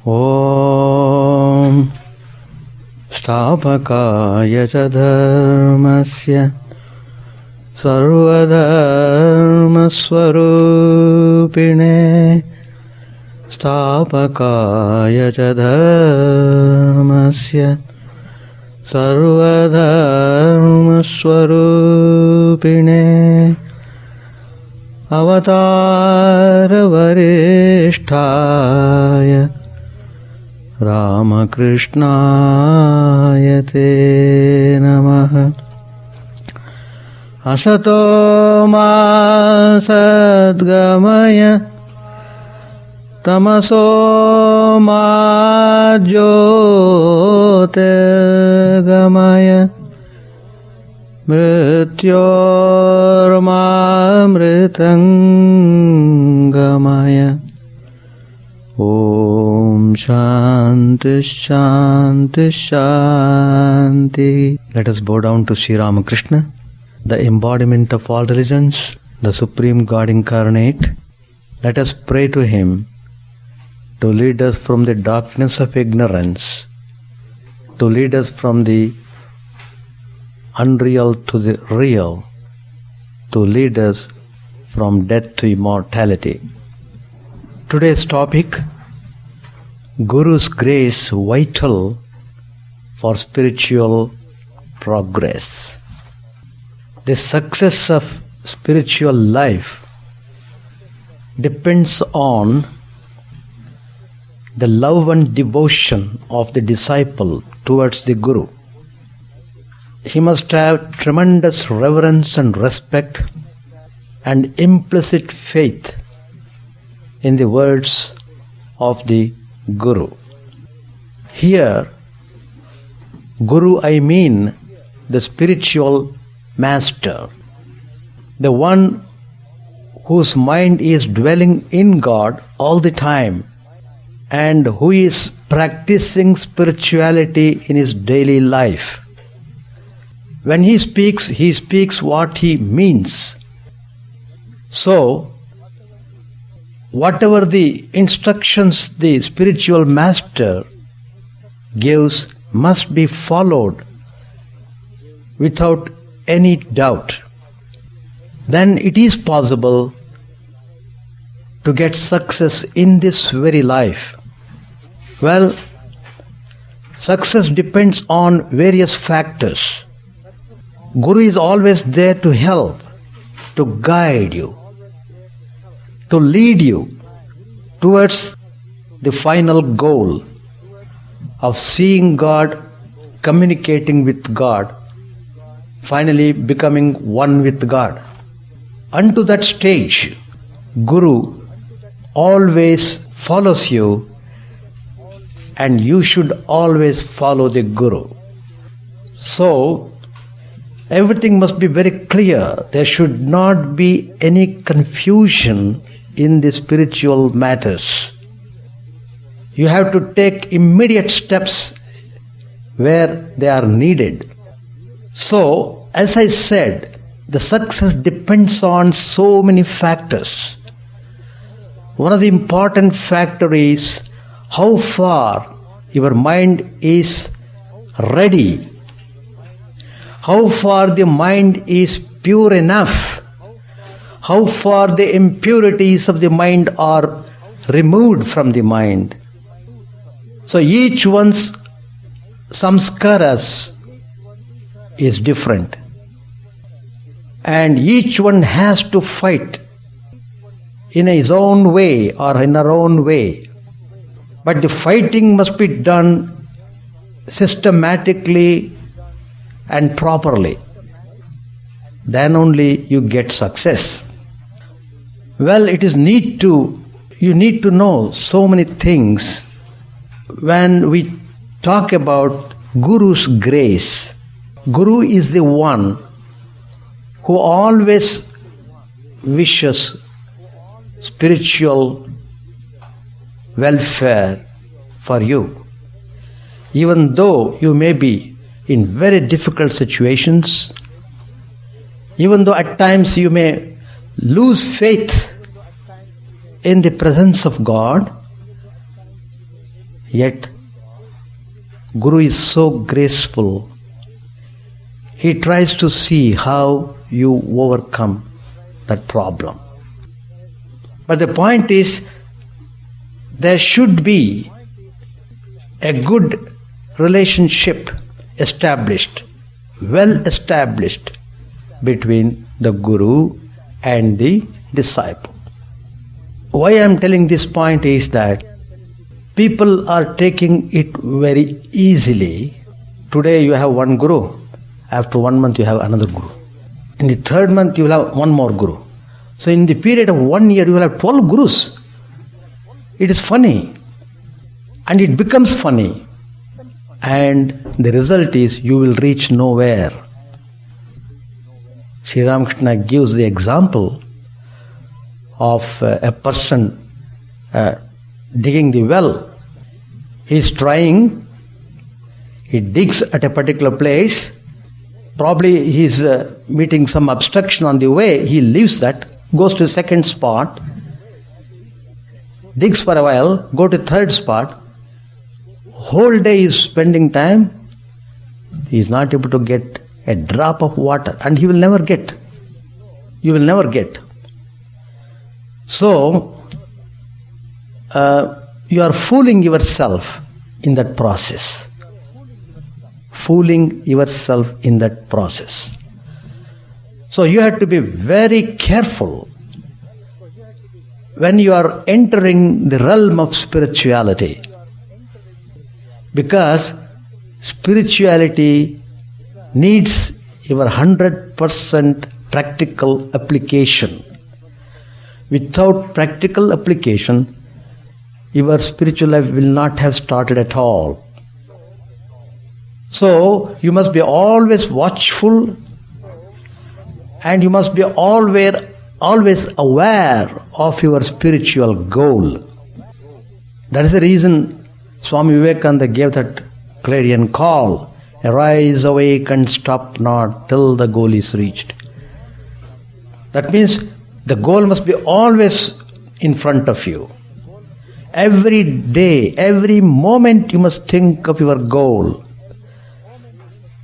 Om Stapakaya ca dharmasya sarvadharmasvarupine Stapakaya ca dharmasya sarvadharmasvarupine Avatara varishtaya Ramakrishnaya te namaha Asato ma sadgamaya Tamaso ma jyotirgamaya Mrityormamritangamaya Om Shanti Shanti Shanti. Let us bow down to Sri Ramakrishna, the embodiment of all religions, the Supreme God Incarnate. Let us pray to Him to lead us from the darkness of ignorance, to lead us from the unreal to the real, to lead us from death to immortality. Today's topic, Guru's grace vital for spiritual progress. The success of spiritual life depends on the love and devotion of the disciple towards the Guru. He must have tremendous reverence and respect and implicit faith in the words of the Guru. Here, Guru I mean the spiritual master, the one whose mind is dwelling in God all the time and who is practicing spirituality in his daily life. When he speaks what he means. So, whatever the instructions the spiritual master gives must be followed without any doubt. Then it is possible to get success in this very life. Well, success depends on various factors. Guru is always there to help, to guide you, to lead you towards the final goal of seeing God, communicating with God, finally becoming one with God. Unto that stage, Guru always follows you and you should always follow the Guru. So, everything must be very clear. There should not be any confusion in the spiritual matters. You have to take immediate steps where they are needed. So, as I said, the success depends on so many factors. One of the important factors is how far your mind is ready, how far the mind is pure enough, how far the impurities of the mind are removed from the mind. So each one's samskaras is different. And each one has to fight in his own way or in her own way. But the fighting must be done systematically and properly. Then only you get success. Well, you need to know so many things. When we talk about Guru's grace, Guru is the one who always wishes spiritual welfare for you. Even though you may be in very difficult situations, even though at times you may lose faith in the presence of God, Yet, Guru is so graceful. He tries to see how you overcome that problem. But the point is, there should be a good relationship established, well established, between the Guru and the disciple. Why I am telling this point is that people are taking it very easily. Today you have one Guru. After 1 month you have another Guru. In the 3rd month you will have one more Guru. So in the period of 1 year you will have 12 Gurus. It is funny. And it becomes funny. And the result is you will reach nowhere. Sri Ramakrishna gives the example of a person digging the well. He is trying, he digs at a particular place, probably he is meeting some obstruction on the way, he leaves that, goes to second spot, digs for a while, go to third spot, whole day he is spending time, he is not able to get a drop of water, and he will never get. You will never get. So, you are fooling yourself in that process. Fooling yourself in that process. So you have to be very careful when you are entering the realm of spirituality. Because spirituality needs your 100% practical application. Without practical application, your spiritual life will not have started at all. So, you must be always watchful and you must be always aware of your spiritual goal. That is the reason Swami Vivekananda gave that clarion call, arise, awake and stop not till the goal is reached. That means the goal must be always in front of you. Every day, every moment you must think of your goal.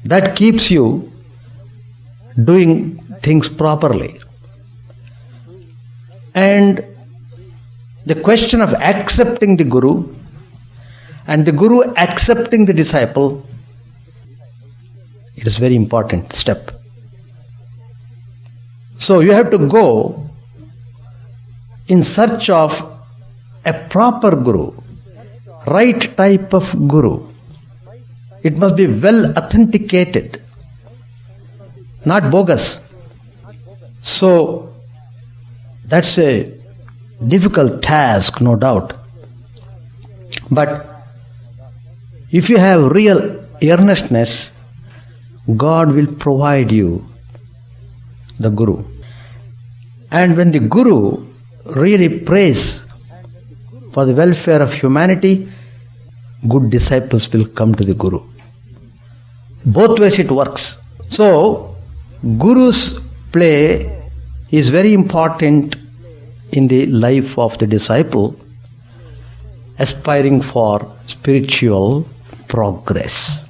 That keeps you doing things properly. And the question of accepting the Guru and the Guru accepting the disciple, it is a very important step. So you have to go in search of a proper Guru, right type of Guru. It must be well authenticated, not bogus. So that's a difficult task, no doubt. But if you have real earnestness, God will provide you the Guru. And when the Guru really prays for the welfare of humanity, good disciples will come to the Guru. Both ways it works. So, Guru's play is very important in the life of the disciple aspiring for spiritual progress.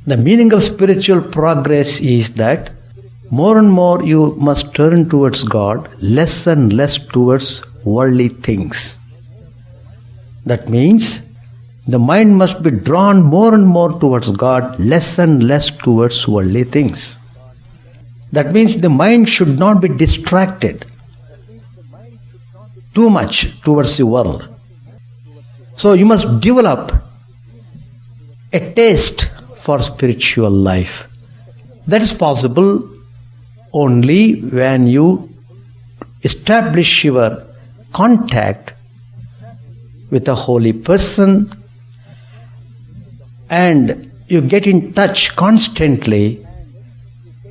The meaning of spiritual progress is that more and more you must turn towards God, less and less towards worldly things. That means the mind must be drawn more and more towards God, less and less towards worldly things. That means the mind should not be distracted too much towards the world. So you must develop a taste for spiritual life. That is possible only when you establish your contact with a holy person and you get in touch constantly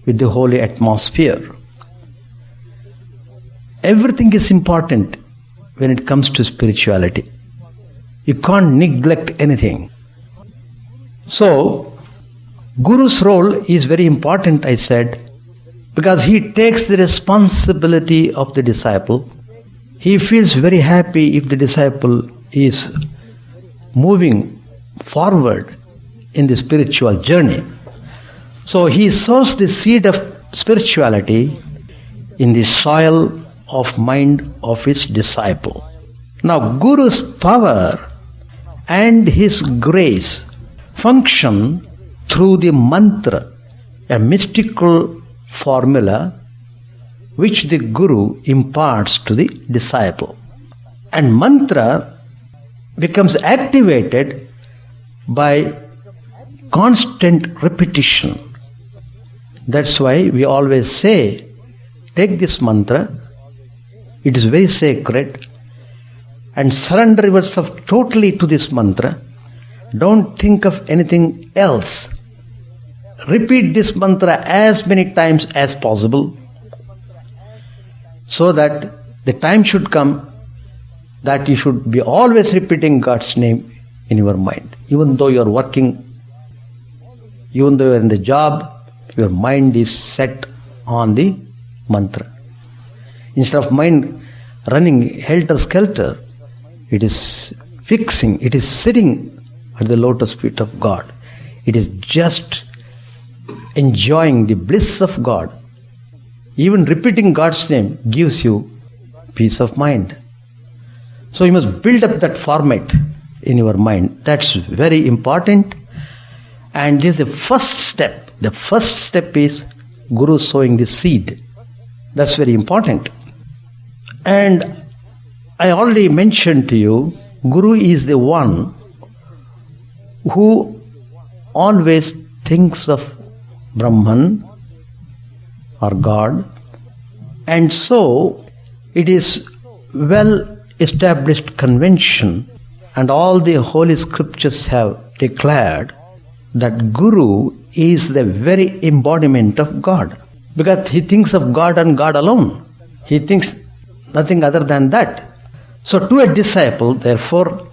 with the holy atmosphere. Everything is important when it comes to spirituality. You can't neglect anything. So, Guru's role is very important, I said, because he takes the responsibility of the disciple. He feels very happy if the disciple is moving forward in the spiritual journey. So he sows the seed of spirituality in the soil of mind of his disciple. Now, Guru's power and his grace function through the mantra, a mystical formula which the Guru imparts to the disciple. And mantra becomes activated by constant repetition. That's why we always say, take this mantra, it is very sacred, and surrender yourself totally to this mantra. Don't think of anything else. Repeat this mantra as many times as possible, so that the time should come that you should be always repeating God's name in your mind. Even though you are working, even though you are in the job, your mind is set on the mantra. Instead of mind running helter-skelter, it is fixing, it is sitting at the lotus feet of God. It is just enjoying the bliss of God. Even repeating God's name gives you peace of mind. So you must build up that format in your mind. That's very important. And this is the first step. The first step is Guru sowing the seed. That's very important. And I already mentioned to you, Guru is the one who always thinks of Brahman or God. And so it is well established convention, and all the holy scriptures have declared that Guru is the very embodiment of God, because he thinks of God and God alone. He thinks nothing other than that. So to a disciple, therefore,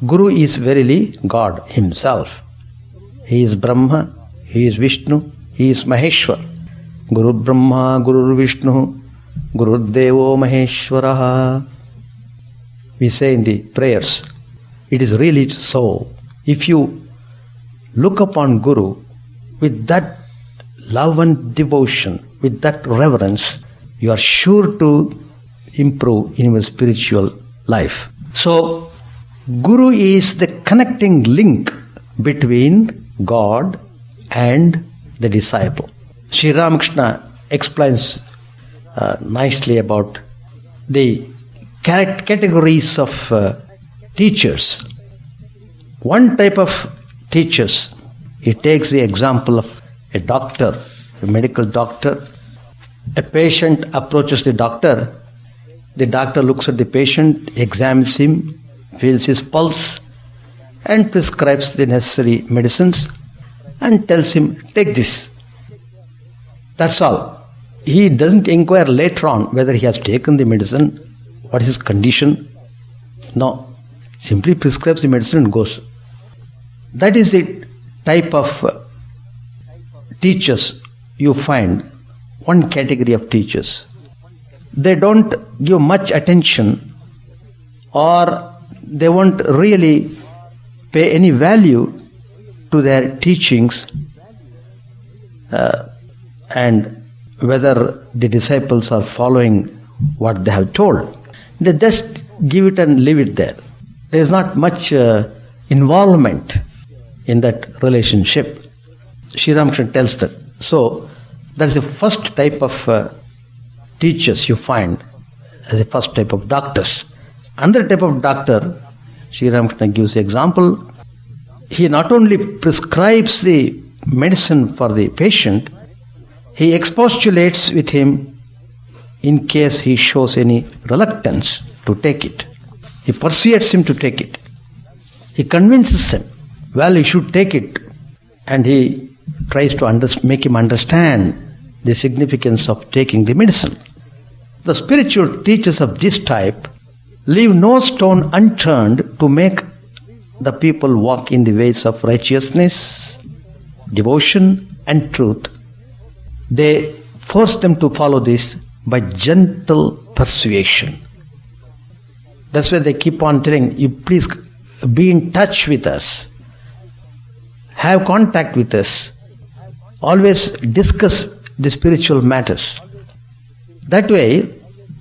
Guru is verily God himself. He is Brahma, he is Vishnu, he is Maheshwar. Guru Brahma, Guru Vishnu, Guru Devo Maheshwaraha. We say in the prayers, it is really so. If you look upon Guru with that love and devotion, with that reverence, you are sure to improve in your spiritual life. So, Guru is the connecting link between God and the disciple. Sri Ramakrishna explains nicely about the categories of teachers. One type of teachers, he takes the example of a doctor, a medical doctor. A patient approaches the doctor looks at the patient, examines him, feels his pulse, and prescribes the necessary medicines and tells him, take this. That's all. He doesn't inquire later on whether he has taken the medicine, what is his condition. No. Simply prescribes the medicine and goes. That is the type of teachers you find, one category of teachers. They don't give much attention, or they won't really pay any value to their teachings and whether the disciples are following what they have told. They just give it and leave it there. There is not much involvement in that relationship. Sri Ramakrishna tells that. So, that is the first type of teachers you find as the first type of doctors. Another type of doctor, Sri Ramakrishna gives the example. He not only prescribes the medicine for the patient, he expostulates with him in case he shows any reluctance to take it. He persuades him to take it. He convinces him, well, you should take it. And he tries to make him understand the significance of taking the medicine. The spiritual teachers of this type leave no stone unturned to make the people walk in the ways of righteousness, devotion, and truth. They force them to follow this by gentle persuasion. That's why they keep on telling you, please be in touch with us, have contact with us, always discuss the spiritual matters. That way,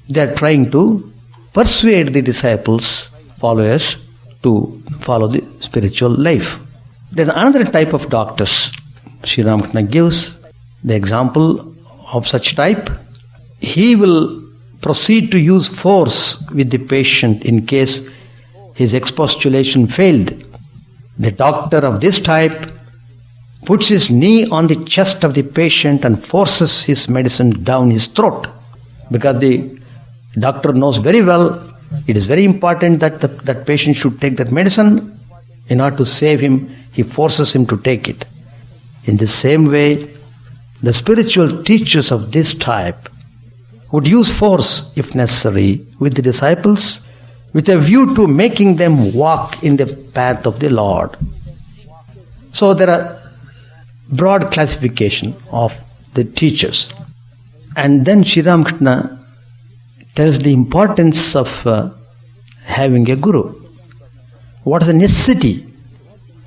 they are trying to persuade the disciples, followers, to follow the spiritual life. There's another type of doctors. Sri Ramakrishna gives the example of such type. He will proceed to use force with the patient in case his expostulation failed. The doctor of this type puts his knee on the chest of the patient and forces his medicine down his throat, because the doctor knows very well it is very important that that patient should take that medicine. In order to save him, he forces him to take it. In the same way, the spiritual teachers of this type would use force, if necessary, with the disciples, with a view to making them walk in the path of the Lord. So there are broad classification of the teachers. And then Sri Ramakrishna tells the importance of having a guru. What is the necessity?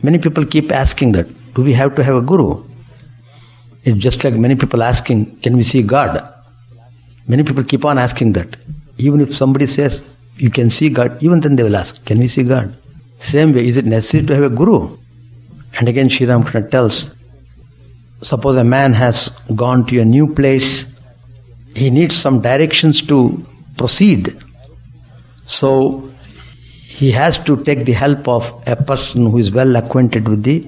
Many people keep asking that. Do we have to have a guru? It's just like many people asking, can we see God? Many people keep on asking that. Even if somebody says, you can see God, even then they will ask, can we see God? Same way, is it necessary to have a guru? And again Sri Ramakrishna tells, suppose a man has gone to a new place, he needs some directions to proceed. So he has to take the help of a person who is well acquainted with the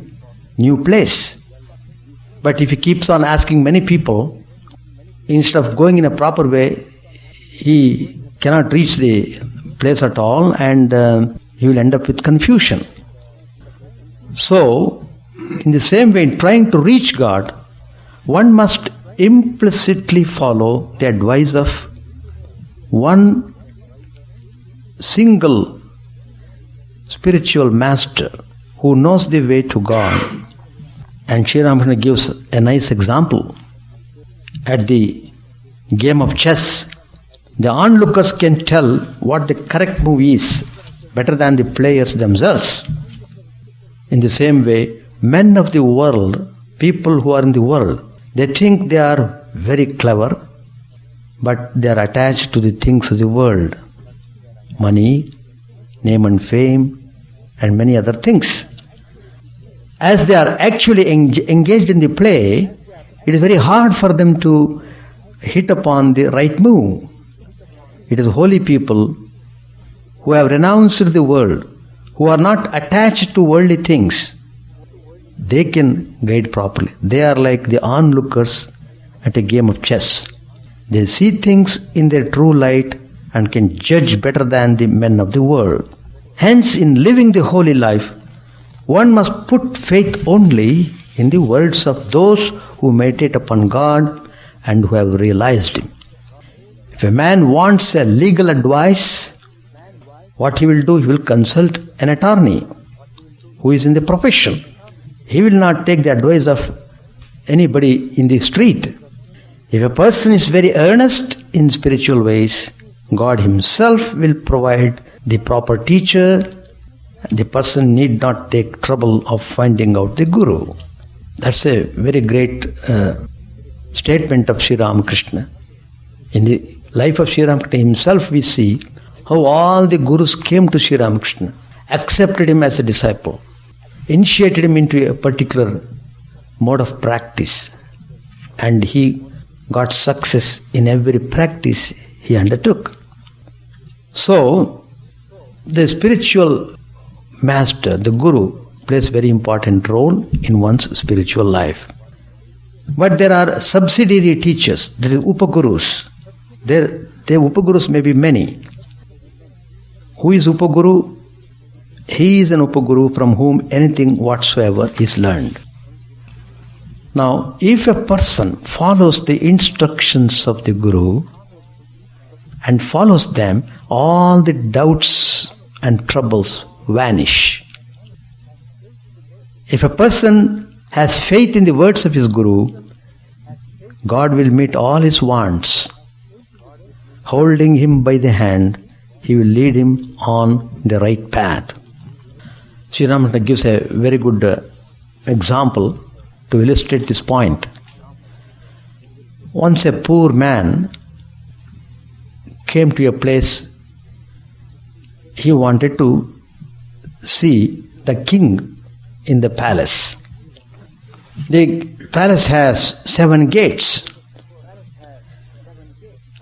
new place. But if he keeps on asking many people, instead of going in a proper way, he cannot reach the place at all, and he will end up with confusion. So, in the same way, in trying to reach God, one must implicitly follow the advice of one single spiritual master who knows the way to God. And Sri Ramakrishna gives a nice example. At the game of chess, the onlookers can tell what the correct move is better than the players themselves. In the same way, men of the world, people who are in the world, they think they are very clever, but they are attached to the things of the world. Money, name and fame, and many other things. As they are actually engaged in the play, it is very hard for them to hit upon the right move. It is holy people who have renounced the world, who are not attached to worldly things. They can guide properly. They are like the onlookers at a game of chess. They see things in their true light and can judge better than the men of the world. Hence, in living the holy life, one must put faith only in the words of those who meditate upon God and who have realized Him. If a man wants a legal advice, what he will do? He will consult an attorney who is in the profession. He will not take the advice of anybody in the street. If a person is very earnest in spiritual ways, God Himself will provide the proper teacher. The person need not take trouble of finding out the guru. That's a very great statement of Sri Ramakrishna. In the life of Sri Ramakrishna himself, we see how all the gurus came to Sri Ramakrishna, accepted him as a disciple, initiated him into a particular mode of practice, and he got success in every practice he undertook. So, the spiritual master, the guru, plays a very important role in one's spiritual life. But there are subsidiary teachers, there is upagurus. The upagurus may be many. Who is upaguru? He is an upaguru from whom anything whatsoever is learned. Now, if a person follows the instructions of the guru and follows them, all the doubts and troubles vanish. If a person has faith in the words of his guru, God will meet all his wants. Holding him by the hand, He will lead him on the right path. Sri Ramakrishna gives a very good example to illustrate this point. Once a poor man came to a place. He wanted to see the king in the palace. The palace has 7 gates.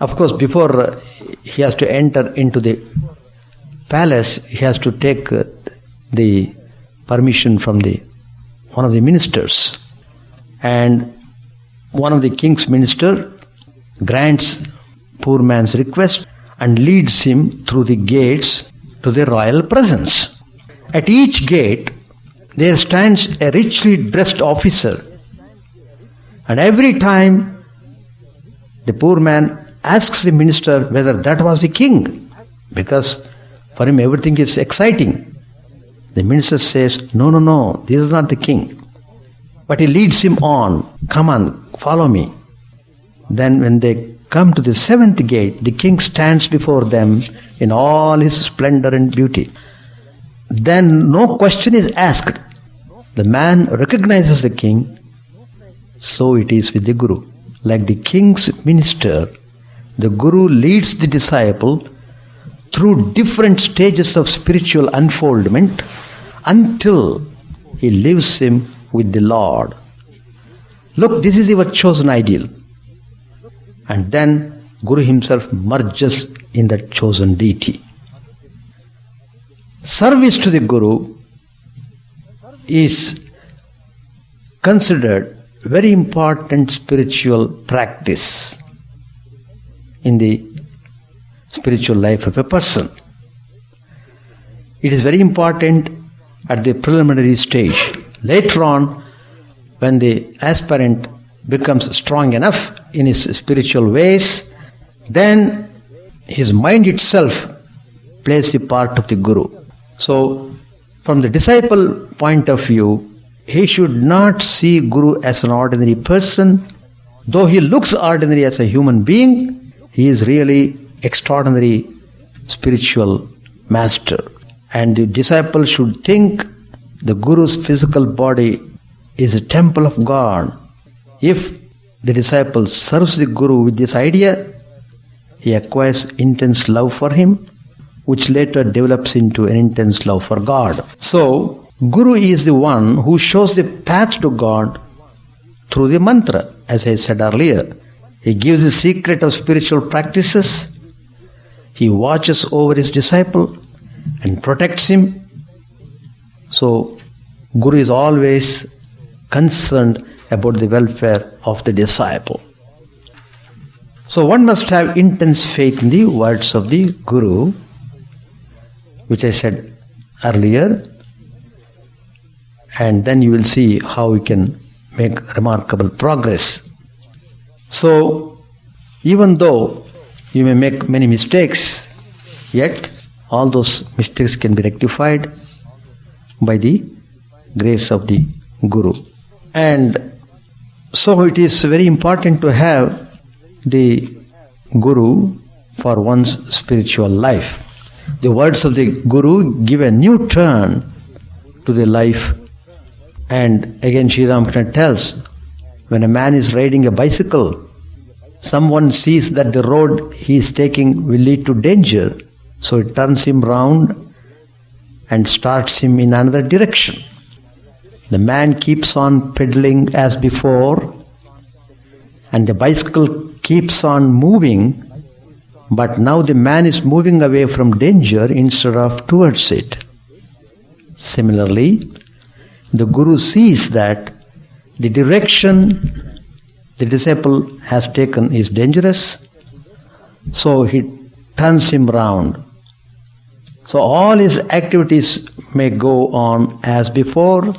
Of course, before he has to enter into the palace, he has to take the permission from one of the ministers. And one of the king's minister grants poor man's request and leads him through the gates to the royal presence. At each gate, there stands a richly dressed officer. And every time the poor man asks the minister whether that was the king, because for him everything is exciting. The minister says, no, this is not the king. But he leads him on, come on, follow me. Then when they come to the 7th gate, the king stands before them in all his splendor and beauty. Then no question is asked. The man recognizes the king. So it is with the Guru. Like the king's minister, the Guru leads the disciple through different stages of spiritual unfoldment until he leaves him with the Lord. Look, this is your chosen ideal. And then Guru himself merges in that chosen deity. Service to the Guru is considered very important spiritual practice in the spiritual life of a person. It is very important at the preliminary stage. Later on, when the aspirant becomes strong enough in his spiritual ways, then his mind itself plays the part of the Guru. So, from the disciple point of view, he should not see Guru as an ordinary person. Though he looks ordinary as a human being, he is really extraordinary spiritual master. And the disciple should think the Guru's physical body is a temple of God. If the disciple serves the Guru with this idea, he acquires intense love for him, which later develops into an intense love for God. So, Guru is the one who shows the path to God through the mantra, as I said earlier. He gives the secret of spiritual practices. He watches over his disciple and protects him. So, Guru is always concerned about the welfare of the disciple. So, one must have intense faith in the words of the Guru, which I said earlier, and then you will see how we can make remarkable progress. So, even though you may make many mistakes, yet all those mistakes can be rectified by the grace of the Guru. And so it is very important to have the Guru for one's spiritual life. The words of the Guru give a new turn to the life. And again, Sri Ramakrishna tells, when a man is riding a bicycle, someone sees that the road he is taking will lead to danger, so it turns him round and starts him in another direction. The man keeps on pedaling as before, and the bicycle keeps on moving, but now the man is moving away from danger instead of towards it. Similarly, the Guru sees that the direction the disciple has taken is dangerous, so he turns him round. So all his activities may go on as before.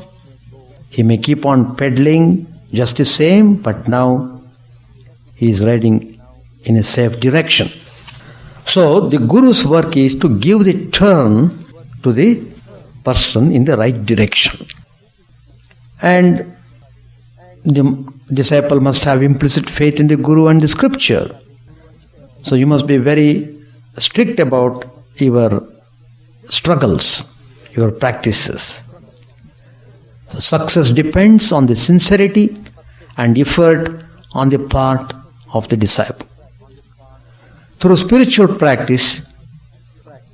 He may keep on pedaling just the same, but now he is riding in a safe direction. So the Guru's work is to give the turn to the person in the right direction. And the disciple must have implicit faith in the Guru and the scripture. So you must be very strict about your struggles. your practices. So success depends on the sincerity and effort on the part of the disciple. Through spiritual practice,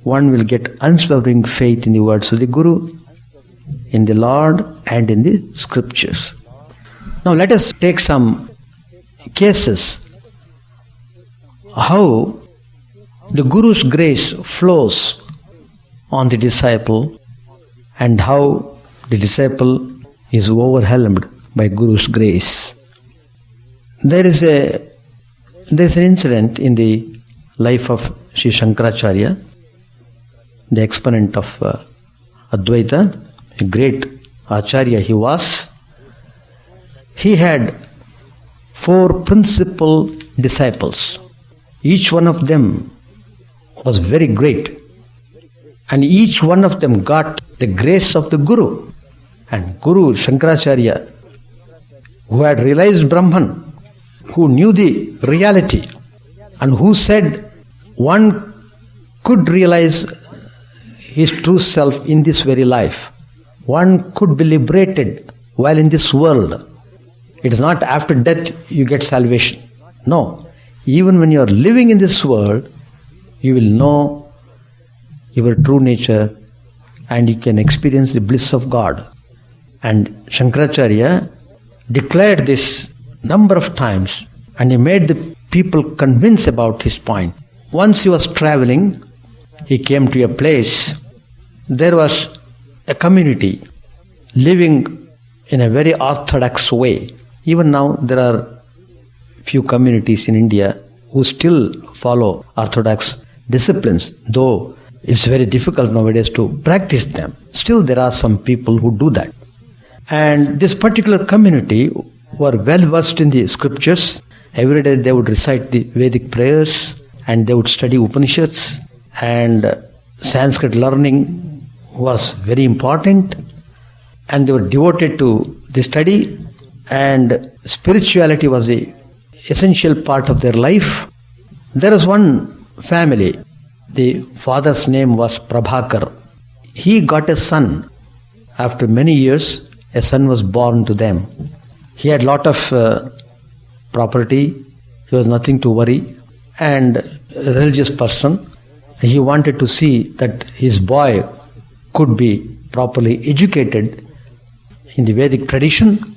one will get unswerving faith in the words of the Guru, in the Lord, and in the scriptures. Now let us take some cases how the Guru's grace flows on the disciple and how the disciple is overwhelmed by Guru's grace. There is an incident in the life of Sri Shankaracharya, the exponent of Advaita, a great Acharya he was. He had 4 principal disciples. Each one of them was very great, and each one of them got the grace of the Guru. And Guru Shankaracharya, who had realized Brahman, who knew the reality, and who said one could realize his true self in this very life. One could be liberated while in this world. It is not after death you get salvation. No. Even when you are living in this world, you will know your true nature and you can experience the bliss of God. And Shankaracharya declared this number of times, and he made the people convinced about his point. Once he was traveling, he came to a place. There was a community living in a very orthodox way. Even now there are few communities in India who still follow orthodox disciplines, though it's very difficult nowadays to practice them. Still there are some people who do that. And this particular community were well versed in the scriptures. Every day they would recite the Vedic prayers and they would study Upanishads, and Sanskrit learning was very important, and they were devoted to the study, and spirituality was the essential part of their life. There was one family. The father's name was Prabhakar. He got a son. After many years, a son was born to them. He had lot of property. He was nothing to worry. And a religious person. He wanted to see that his boy could be properly educated in the Vedic tradition.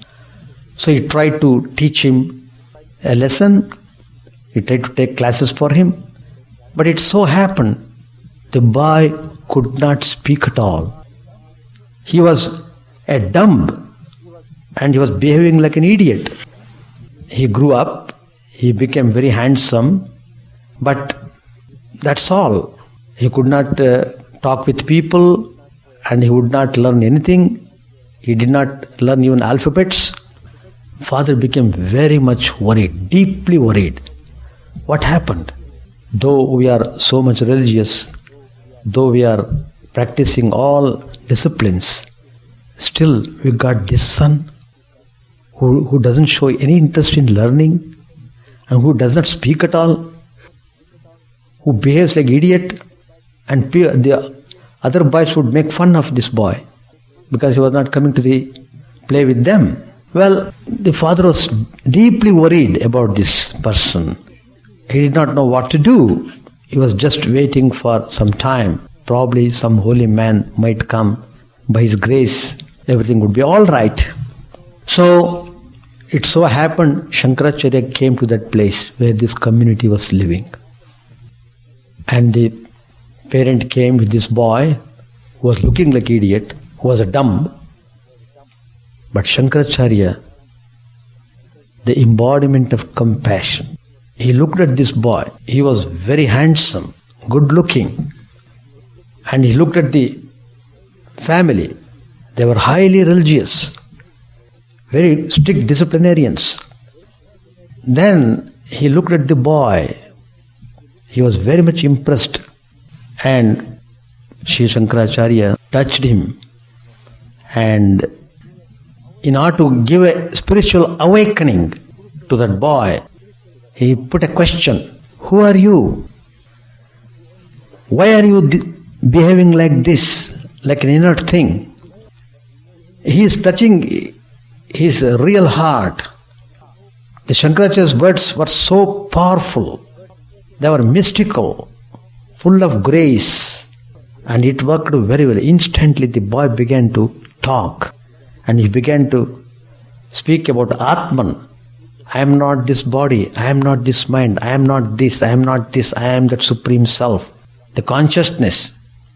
So he tried to teach him a lesson. He tried to take classes for him. But it so happened the boy could not speak at all. He was a dumb and he was behaving like an idiot. He grew up, he became very handsome, but that's all. He could not talk with people and he would not learn anything. He did not learn even alphabets. Father became very much worried, deeply worried. What happened? Though we are so much religious, though we are practicing all disciplines, still we got this son who doesn't show any interest in learning and who does not speak at all, who behaves like idiot, and the other boys would make fun of this boy because he was not coming to the play with them. Well, the father was deeply worried about this person. He did not know what to do. He was just waiting for some time. Probably some holy man might come. By his grace, everything would be all right. So, it so happened Shankaracharya came to that place where this community was living. And the parent came with this boy who was looking like an idiot, who was a dumb. But Shankaracharya, the embodiment of compassion, he looked at this boy. He was very handsome, good looking. And he looked at the family. They were highly religious, very strict disciplinarians. Then he looked at the boy. He was very much impressed. And Sri Shankaracharya touched him. And in order to give a spiritual awakening to that boy, he put a question. Who are you? Why are you behaving like this? like an inert thing. He is touching his real heart. The Shankaracharya's words were so powerful. They were mystical, full of grace, and it worked very well. Instantly the boy began to talk, and he began to speak about Atman. I am not this body, I am not this mind, I am not this, I am not this, I am that Supreme Self. The consciousness,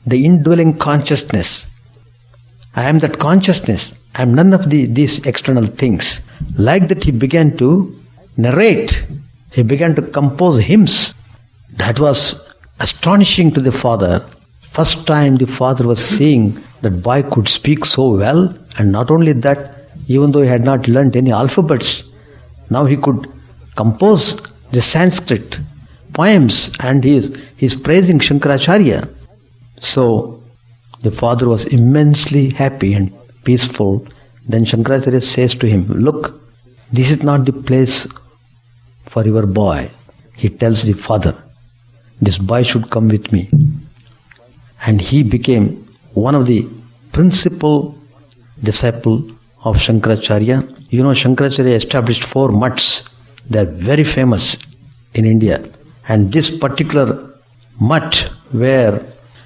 the indwelling consciousness. I am that consciousness. I am none of these external things. Like that he began to narrate. He began to compose hymns. That was astonishing to the father. First time the father was seeing that boy could speak so well, and not only that, even though he had not learnt any alphabets, now he could compose the Sanskrit poems, and he is praising Shankaracharya. So the father was immensely happy and peaceful. Then Shankaracharya says to him, look, this is not the place for your boy. He tells the father, this boy should come with me. And he became one of the principal disciples of Shankaracharya. You know, Shankaracharya established 4 mutts. They are very famous in India. And this particular mutt where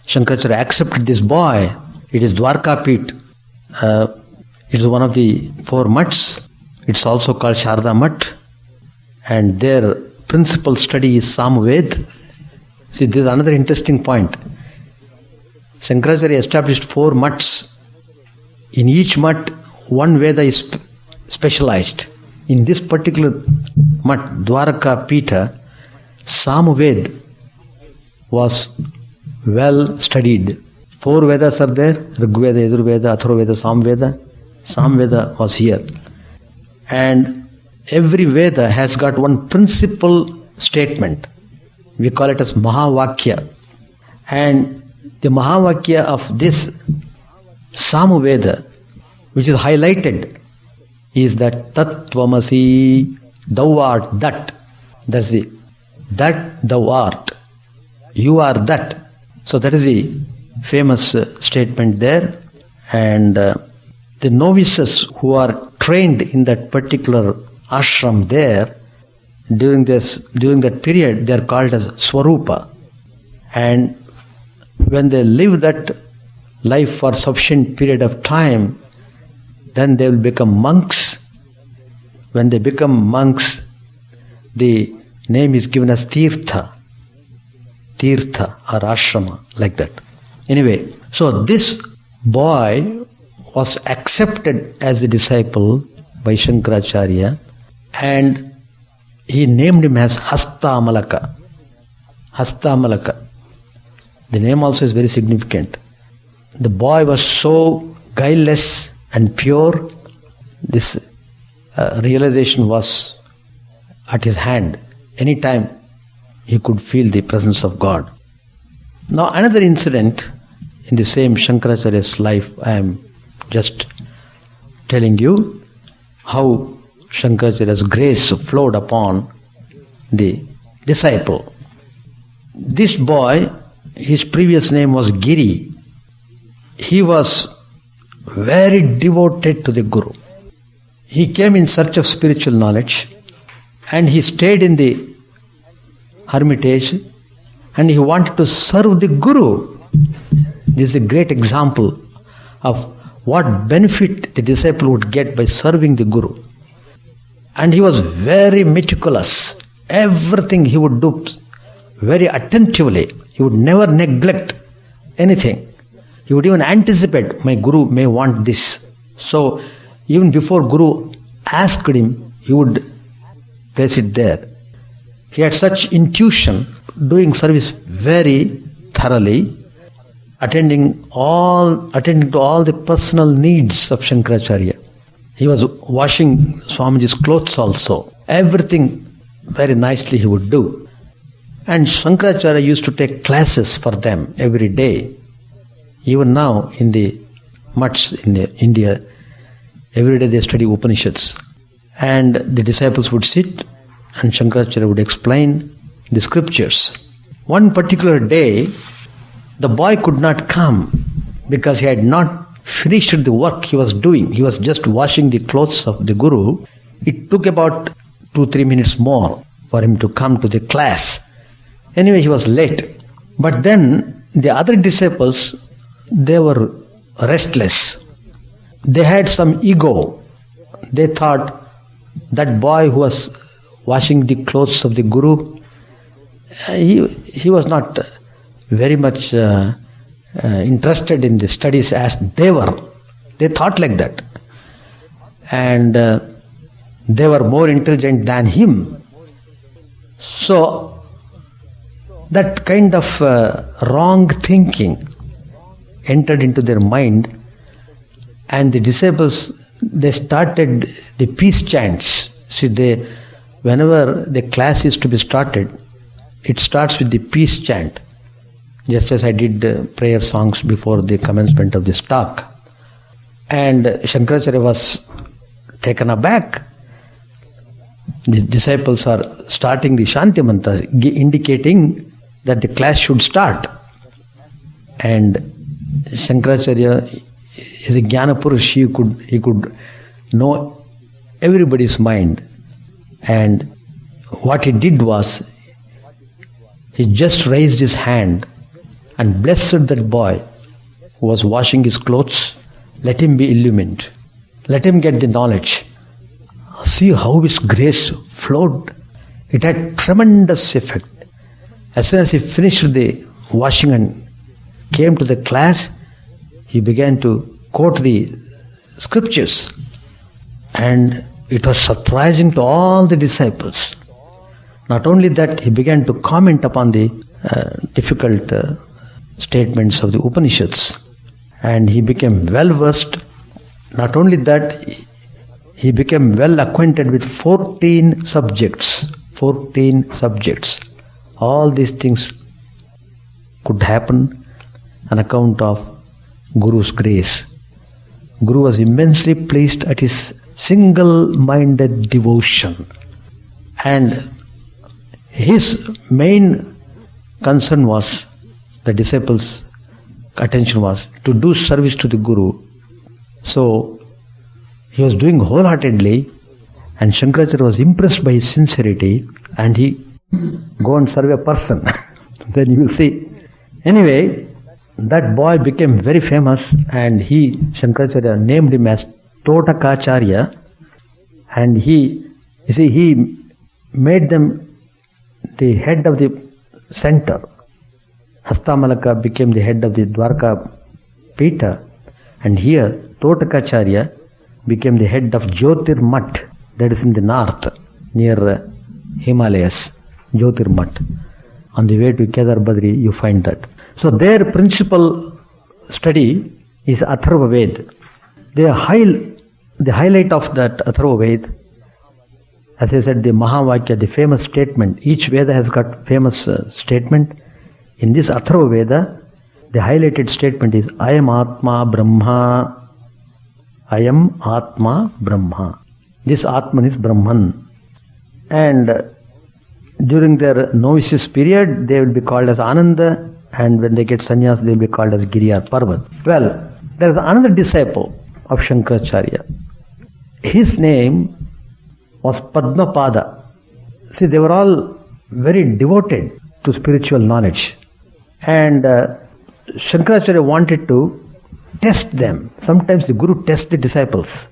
Shankaracharya accepted this boy, it is Dwarkapit. It is one of the 4 mutts. It's also called Sharda Mutt. And their principal study is Samved. See, this is another interesting point. Shankaracharya established 4 mutts. In each mutt, one Veda is specialized. In this particular mutt, Dwarka Pita, Samved was well studied. 4 Vedas are there: Rigveda, Yajurveda, Atharvaveda, Samveda. Samveda was here. And every Veda has got one principal statement. We call it as Mahavakya. And the Mahavakya of this Samveda, which is highlighted, is that Tattvamasi, thou art that. That's the that thou art. You are that. So that is the famous statement there. And the novices who are trained in that particular ashram there, during that period, they are called as Swarupa. And when they live that life for sufficient period of time, then they will become monks. When they become monks, the name is given as Tirtha or Ashrama, like that. Anyway, so this boy was accepted as a disciple by Shankaracharya, and he named him as Hastamalaka. Hastamalaka. The name also is very significant. The boy was so guileless and pure, this realization was at his hand. Anytime he could feel the presence of God. Now another incident in the same Shankaracharya's life, I am just telling you how Shankaracharya's grace flowed upon the disciple. This boy, his previous name was Giri. He was very devoted to the Guru. He came in search of spiritual knowledge, and he stayed in the hermitage, and he wanted to serve the Guru. This is a great example of what benefit the disciple would get by serving the Guru. And he was very meticulous. Everything he would do very attentively. He would never neglect anything. He would even anticipate, my Guru may want this. So even before Guru asked him, he would place it there. He had such intuition, doing service very thoroughly, attending to all the personal needs of Shankaracharya. He was washing Swamiji's clothes also. Everything very nicely he would do. And Shankaracharya used to take classes for them every day. Even now in the mutts in India, every day they study Upanishads. And the disciples would sit and Shankaracharya would explain the scriptures. One particular day, the boy could not come because he had not finished the work he was doing. He was just washing the clothes of the Guru. It took about 2-3 minutes more for him to come to the class. Anyway, he was late. But then the other disciples, they were restless. They had some ego. They thought that boy who was washing the clothes of the Guru, he was not very much interested in the studies as they were. They thought like that. And they were more intelligent than him. So, that kind of wrong thinking entered into their mind, and the disciples, they started the peace chants. See, whenever the class is to be started, it starts with the peace chant, just as I did prayer songs before the commencement of this talk. And Shankaracharya was taken aback. The disciples are starting the Shanti mantra, indicating that the class should start. And Shankaracharya is a Jnana Purush. He could know everybody's mind. And what he did was, he just raised his hand and blessed that boy who was washing his clothes. Let him be illumined. Let him get the knowledge. See how his grace flowed. It had tremendous effect. As soon as he finished the washing and came to the class, he began to quote the scriptures. And it was surprising to all the disciples. Not only that, he began to comment upon the difficult statements of the Upanishads. And he became well versed. Not only that, he became well acquainted with 14 subjects. 14 subjects. All these things could happen on account of Guru's grace. Guru was immensely pleased at his single-minded devotion. And his main concern was, the disciples' attention was to do service to the Guru. So, he was doing wholeheartedly, and Shankaracharya was impressed by his sincerity, and he go and serve a person. Then you will see. Anyway, that boy became very famous, and Shankaracharya named him as Totakacharya, and he made them the head of the center. Hastamalaka became the head of the Dwarka Pita, and here Totakacharya became the head of Jyotirmat, that is in the north, near Himalayas, Jyotirmat. On the way to Kedar Badri, you find that. So their principal study is Atharva Ved. The highlight of that Atharva Ved, as I said, the Mahavakya, the famous statement. Each Veda has got famous statement. In this Atharva Veda, the highlighted statement is, I am Atma Brahma. I am Atma Brahma. This Atman is Brahman. And during their novices period, they will be called as Ananda, and when they get sannyas, they will be called as Giriya Parvat. Well, there is another disciple of Shankaracharya. His name was Padmapada. See, they were all very devoted to spiritual knowledge. And Shankaracharya wanted to test them. Sometimes the Guru tests the disciples.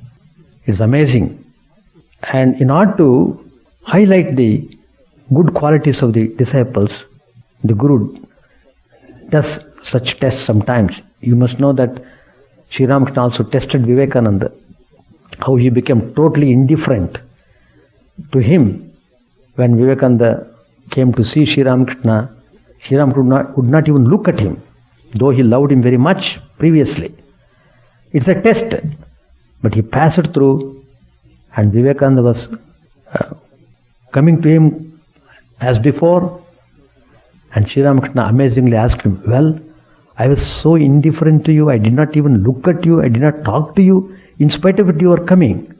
It's amazing. And in order to highlight the good qualities of the disciples, the Guru does such tests sometimes. You must know that Sri Ramakrishna also tested Vivekananda, how he became totally indifferent to him. When Vivekananda came to see Sri Ramakrishna, Sri Ramakrishna would not even look at him, though he loved him very much previously. It's a test. But he passed through, and Vivekananda was coming to him as before, and Sri Ramakrishna amazingly asked him, well, I was so indifferent to you, I did not even look at you, I did not talk to you, in spite of it you are coming.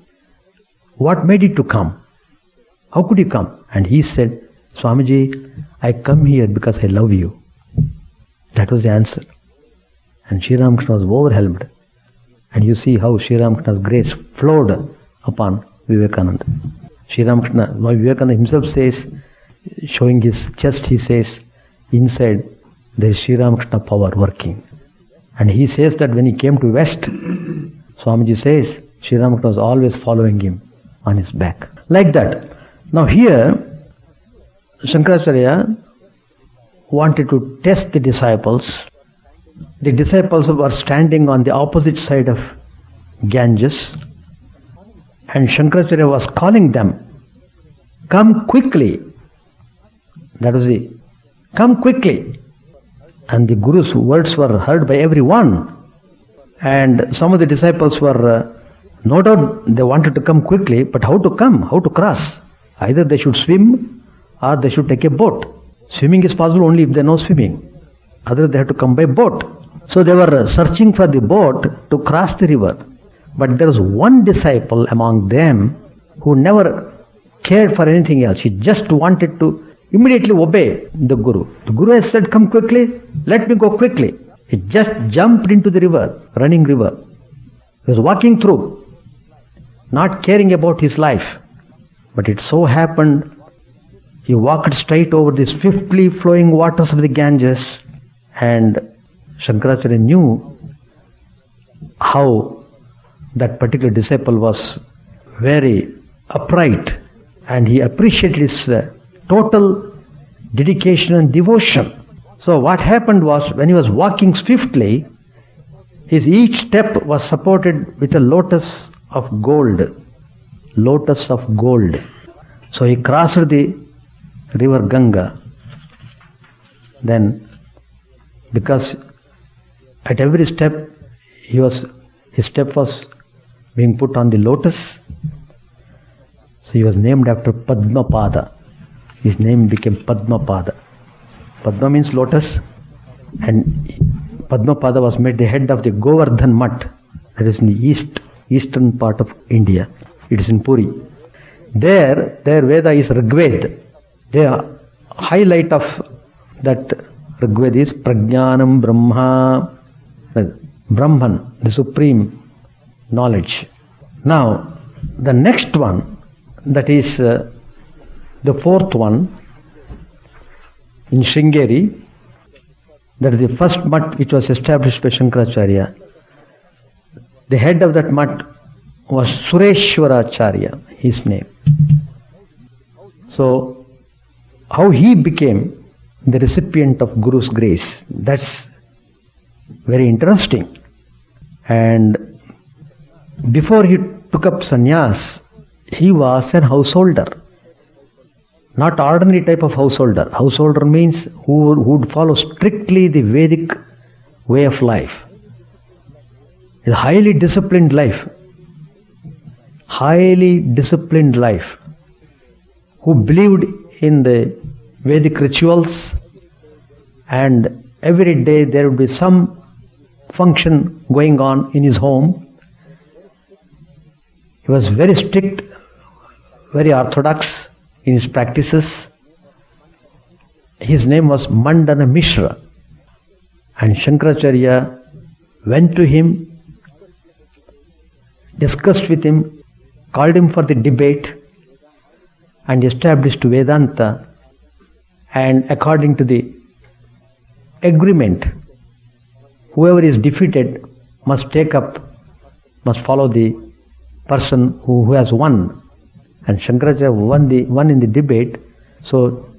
What made you to come? How could you come? And he said, Swamiji, I come here because I love you. That was the answer. And Sri Ramakrishna was overwhelmed. And you see how Sri Ramakrishna's grace flowed upon Vivekananda. Sri Ramakrishna, Vivekananda himself says, showing his chest, he says, inside there is Sri Ramakrishna power working. And he says that when he came to West, Swamiji says, Sri Ramakrishna was always following him on his back. Like that. Now here, Shankaracharya wanted to test the disciples. The disciples were standing on the opposite side of Ganges, and Shankaracharya was calling them, come quickly. That was the, come quickly. And the Guru's words were heard by everyone. And some of the disciples were, no doubt they wanted to come quickly, but how to come, how to cross? Either they should swim or they should take a boat. Swimming is possible only if they know swimming. Otherwise they have to come by boat. So they were searching for the boat to cross the river. But there was one disciple among them who never cared for anything else. He just wanted to immediately obey the Guru. The Guru has said, come quickly, let me go quickly. He just jumped into the river, running river. He was walking through, not caring about his life. But it so happened, he walked straight over the swiftly flowing waters of the Ganges, and Shankaracharya knew how that particular disciple was very upright, and he appreciated his total dedication and devotion. So what happened was, when he was walking swiftly, his each step was supported with a lotus of gold. Lotus of gold. So he crossed the river Ganga. Then, because at every step his step was being put on the lotus, so he was named after Padmapada. His name became Padmapada. Padma means lotus, and Padmapada was made the head of the Govardhan Mutt, that is in the eastern part of India. It is in Puri. Their Veda is Rigved. The highlight of that Rigved is Prajnanam Brahma, Brahman, the supreme knowledge. Now, the next one, that is the fourth one, in Sringeri, that is the first mutt which was established by Shankaracharya. The head of that mutt was Sureshwaracharya, his name. So, how he became the recipient of Guru's grace, that's very interesting. And before he took up sannyas, he was an householder. Not ordinary type of householder. Householder means who would follow strictly the Vedic way of life. A highly disciplined life. Highly disciplined life. Who believed in the Vedic rituals, and every day there would be some function going on in his home. He was very strict, very orthodox in his practices. His name was Mandana Mishra. And Shankaracharya went to him, discussed with him, called him for the debate, and established Vedanta. And according to the agreement, whoever is defeated must follow the person who has won. And Shankaracharya won in the debate, so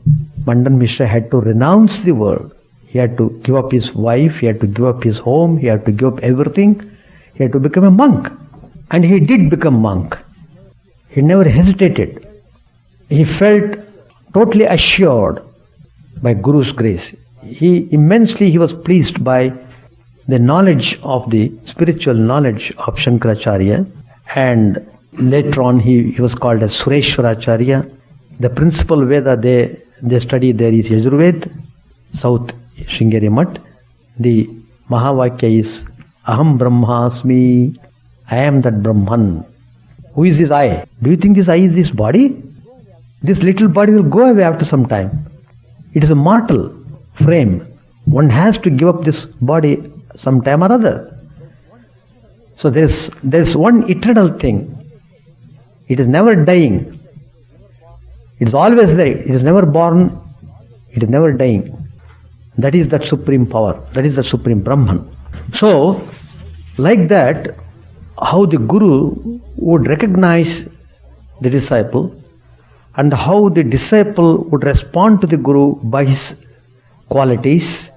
Mandan Mishra had to renounce the world. He had to give up his wife, he had to give up his home, he had to give up everything. He had to become a monk. And he did become monk. He never hesitated. He felt totally assured by Guru's grace. He was pleased by the knowledge of the spiritual knowledge of Shankaracharya, and later on he was called as Sureshwaracharya. The principal Veda they study there is Yajurved, South Sringeri Mutt. The Mahavakya is Aham Brahmasmi, I am that Brahman. Who is this I? Do you think this I is this body? This little body will go away after some time. It is a mortal frame. One has to give up this body some time or other. So there's one eternal thing. It is never dying. It is always there. It is never born. It is never dying. That is that supreme power. That is the supreme Brahman. So, like that, how the Guru would recognize the disciple and how the disciple would respond to the Guru by his qualities,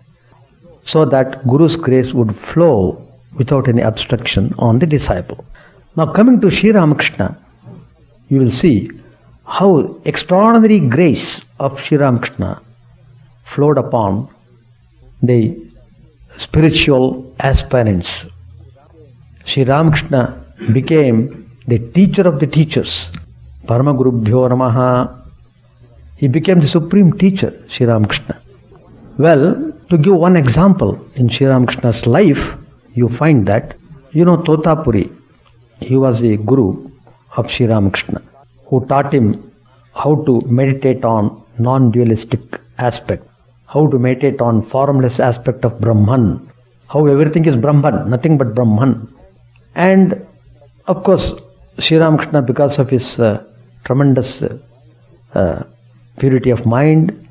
so that Guru's grace would flow without any obstruction on the disciple. Now coming to Sri Ramakrishna, you will see how extraordinary grace of Sri Ramakrishna flowed upon the spiritual aspirants. Sri Ramakrishna became the teacher of the teachers. Paramagurubhyo Namaha. He became the supreme teacher, Sri Ramakrishna. Well, to give one example in Sri Ramakrishna's life, you find that, Totapuri, he was the guru of Sri Ramakrishna, who taught him how to meditate on non-dualistic aspect, how to meditate on formless aspect of Brahman, how everything is Brahman, nothing but Brahman. And of course, Sri Ramakrishna, because of his tremendous purity of mind,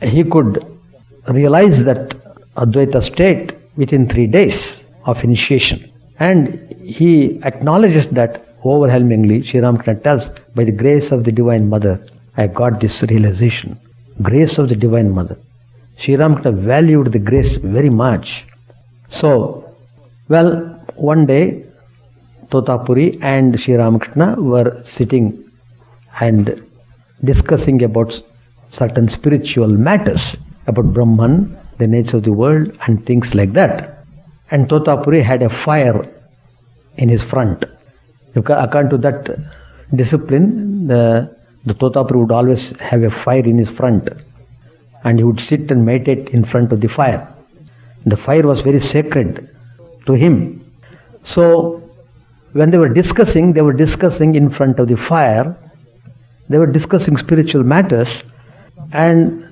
he could realize that Advaita state within 3 days of initiation. And he acknowledges that overwhelmingly. Sri Ramakrishna tells, by the grace of the Divine Mother, I got this realization. Grace of the Divine Mother. Sri Ramakrishna valued the grace very much. So, one day, Totapuri and Sri Ramakrishna were sitting and discussing about certain spiritual matters, about Brahman, the nature of the world, and things like that. And Totapuri had a fire in his front. According to that discipline, the Totapuri would always have a fire in his front, and he would sit and meditate in front of the fire. The fire was very sacred to him. So, when they were discussing in front of the fire, they were discussing spiritual matters, and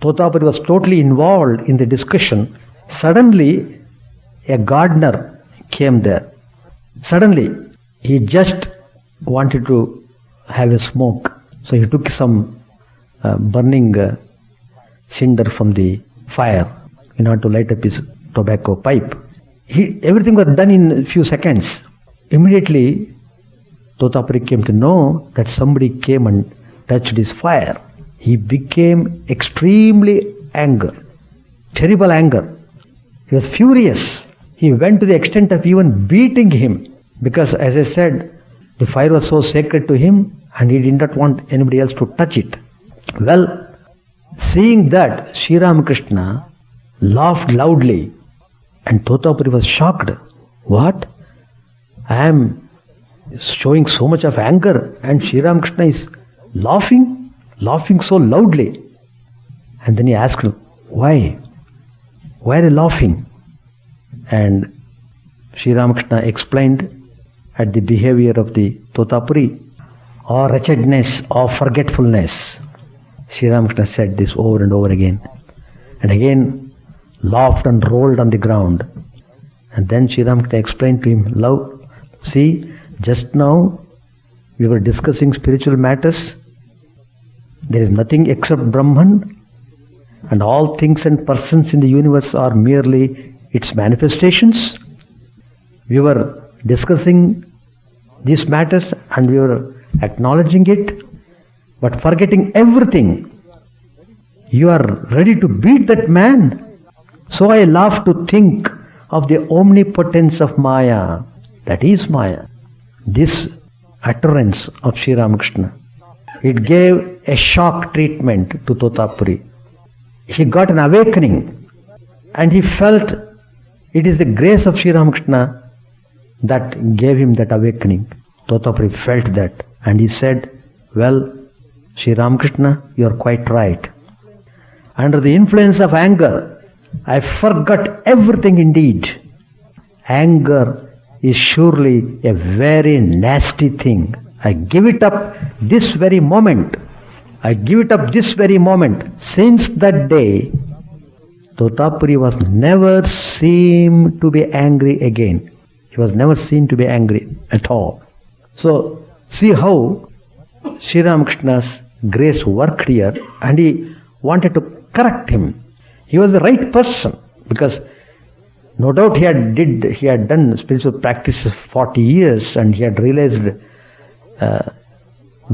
Totapuri was totally involved in the discussion. Suddenly, a gardener came there. Suddenly, he just wanted to have a smoke. So he took some burning cinder from the fire in order to light up his tobacco pipe. Everything was done in a few seconds. Immediately, Totapuri came to know that somebody came and touched his fire. He became extremely angry, terrible anger. He was furious. He went to the extent of even beating him, because, as I said, the fire was so sacred to him and he did not want anybody else to touch it. Well, seeing that, Sri Ramakrishna laughed loudly, and Totapuri was shocked. What? I am showing so much of anger and Sri Ramakrishna is laughing so loudly. And then he asked, why? Why are you laughing? And Sri Ramakrishna explained at the behavior of the Totapuri, or wretchedness, or forgetfulness. Sri Ramakrishna said this over and over again. And again laughed and rolled on the ground. And then Sri Ramakrishna explained to him, see, just now we were discussing spiritual matters. There is nothing except Brahman, and all things and persons in the universe are merely its manifestations. We were discussing these matters and we were acknowledging it, but forgetting everything. You are ready to beat that man. So I laugh to think of the omnipotence of Maya. That is Maya. This utterance of Sri Ramakrishna, it gave a shock treatment to Totapuri. He got an awakening, and he felt it is the grace of Sri Ramakrishna that gave him that awakening. Totapuri felt that, and he said, Sri Ramakrishna, you are quite right. Under the influence of anger, I forgot everything indeed. Anger is surely a very nasty thing. I give it up this very moment. Since that day, Totapuri was never seen to be angry again. He was never seen to be angry at all. So, see how Sri Ramakrishna's grace worked here, and he wanted to correct him. He was the right person, because no doubt he had done spiritual practices for 40 years and he had realized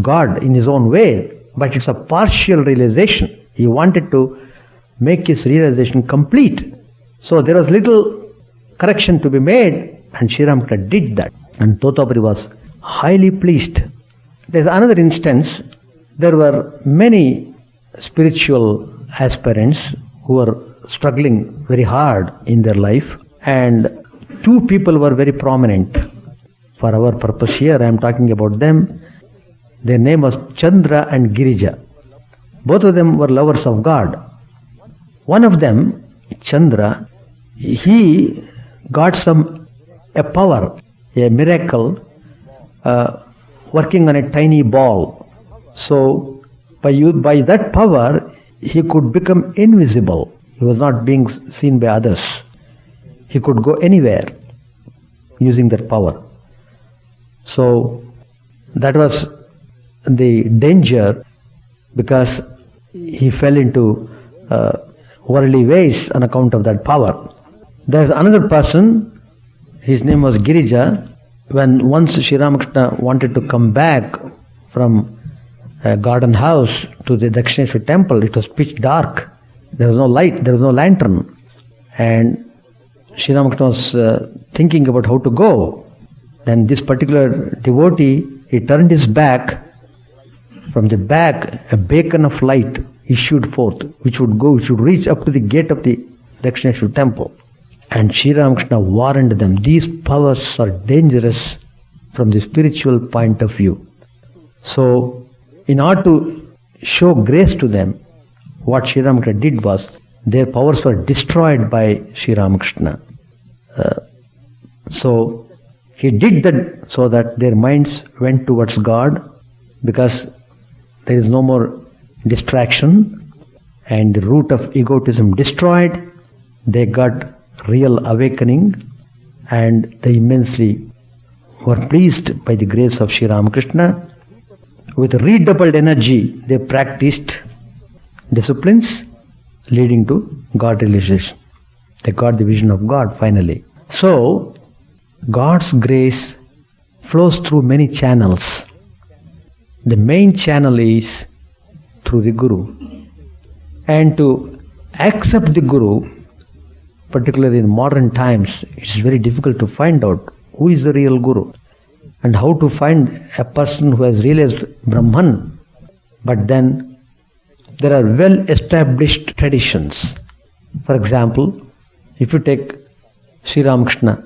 God in his own way, but it's a partial realization. He wanted to make his realization complete. So there was little correction to be made, and Sri Ramakrishna did that. And Totapuri was highly pleased. There's another instance. There were many spiritual aspirants who were struggling very hard in their life, and two people were very prominent. For our purpose here, I am talking about them. Their name was Chandra and Girija. Both of them were lovers of God. One of them, Chandra, he got a power, a miracle, working on a tiny ball. So by that power, he could become invisible. He was not being seen by others. He could go anywhere using that power. So that was the danger, because he fell into worldly ways on account of that power. There's another person, his name was Girija. When once Sri Ramakrishna wanted to come back from a garden house to the Dakshineshwar temple, it was pitch dark. There was no light, there was no lantern. And Sri Ramakrishna was thinking about how to go. Then this particular devotee, he turned his back. From the back, a beacon of light issued forth, which would reach up to the gate of the Dakshineshwar temple. And Sri Ramakrishna warned them, these powers are dangerous from the spiritual point of view. So, in order to show grace to them, what Sri Ramakrishna did was, their powers were destroyed by Sri Ramakrishna. So, he did that so that their minds went towards God, because there is no more distraction, and the root of egotism destroyed. They got real awakening, and they immensely were pleased by the grace of Sri Ramakrishna. With redoubled energy, they practiced disciplines leading to God realization. They got the vision of God finally. So, God's grace flows through many channels. The main channel is through the Guru. And to accept the Guru, particularly in modern times, it's very difficult to find out who is the real Guru and how to find a person who has realized Brahman. But then there are well-established traditions. For example, if you take Sri Ramakrishna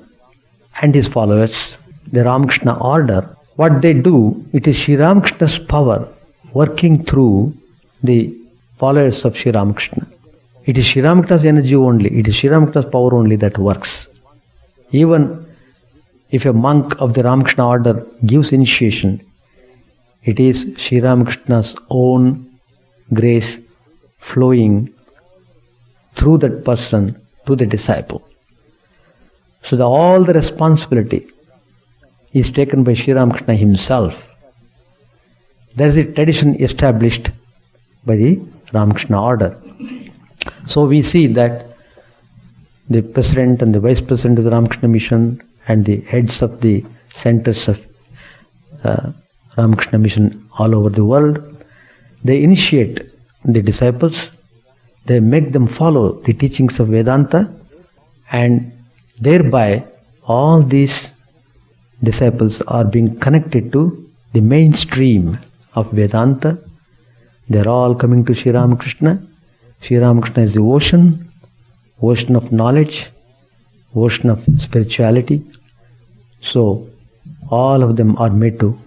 and his followers, the Ramakrishna order, what they do, it is Sri Ramakrishna's power working through the followers of Sri Ramakrishna. It is Sri Ramakrishna's energy only, it is Sri Ramakrishna's power only that works. Even if a monk of the Ramakrishna order gives initiation, it is Sri Ramakrishna's own grace flowing through that person to the disciple. So all the responsibility is taken by Sri Ramakrishna himself. There is a tradition established by the Ramakrishna order. So we see that the president and the vice president of the Ramakrishna mission and the heads of the centers of Ramakrishna mission all over the world, they initiate the disciples, they make them follow the teachings of Vedanta, and thereby all these disciples are being connected to the mainstream of Vedanta. They are all coming to Sri Ramakrishna. Sri Ramakrishna is the ocean of knowledge, ocean of spirituality. So all of them are made to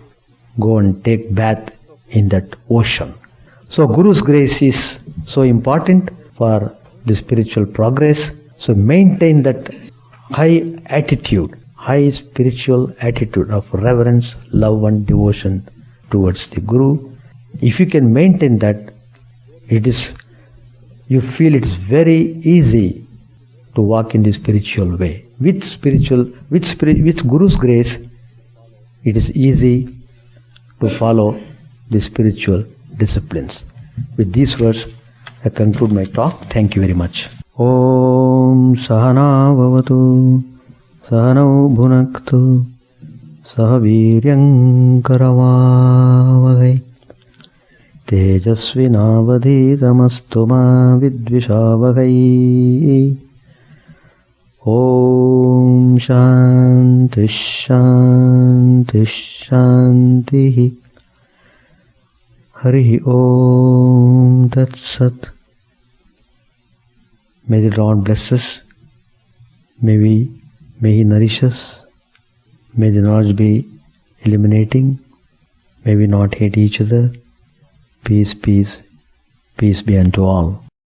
go and take bath in that ocean. So Guru's grace is so important for the spiritual progress. So maintain that high attitude, high spiritual attitude of reverence, love and devotion towards the Guru. If you can maintain that, it is you feel it's very easy to walk in the spiritual way. With Guru's grace, it is easy to follow the spiritual disciplines. With these words, I conclude my talk. Thank you very much. Om Sahana Bhavatu Sahanau Bhunaktu Sahaviryam Karavavahai Tejasvinavadhitamastu ma vidvishavahai. Om Shanti Shanti Shanti. Hari Om Tat Sat. May the Lord bless us. May He nourish us. May the knowledge be illuminating. May we not hate each other. Peace, peace, peace be unto all.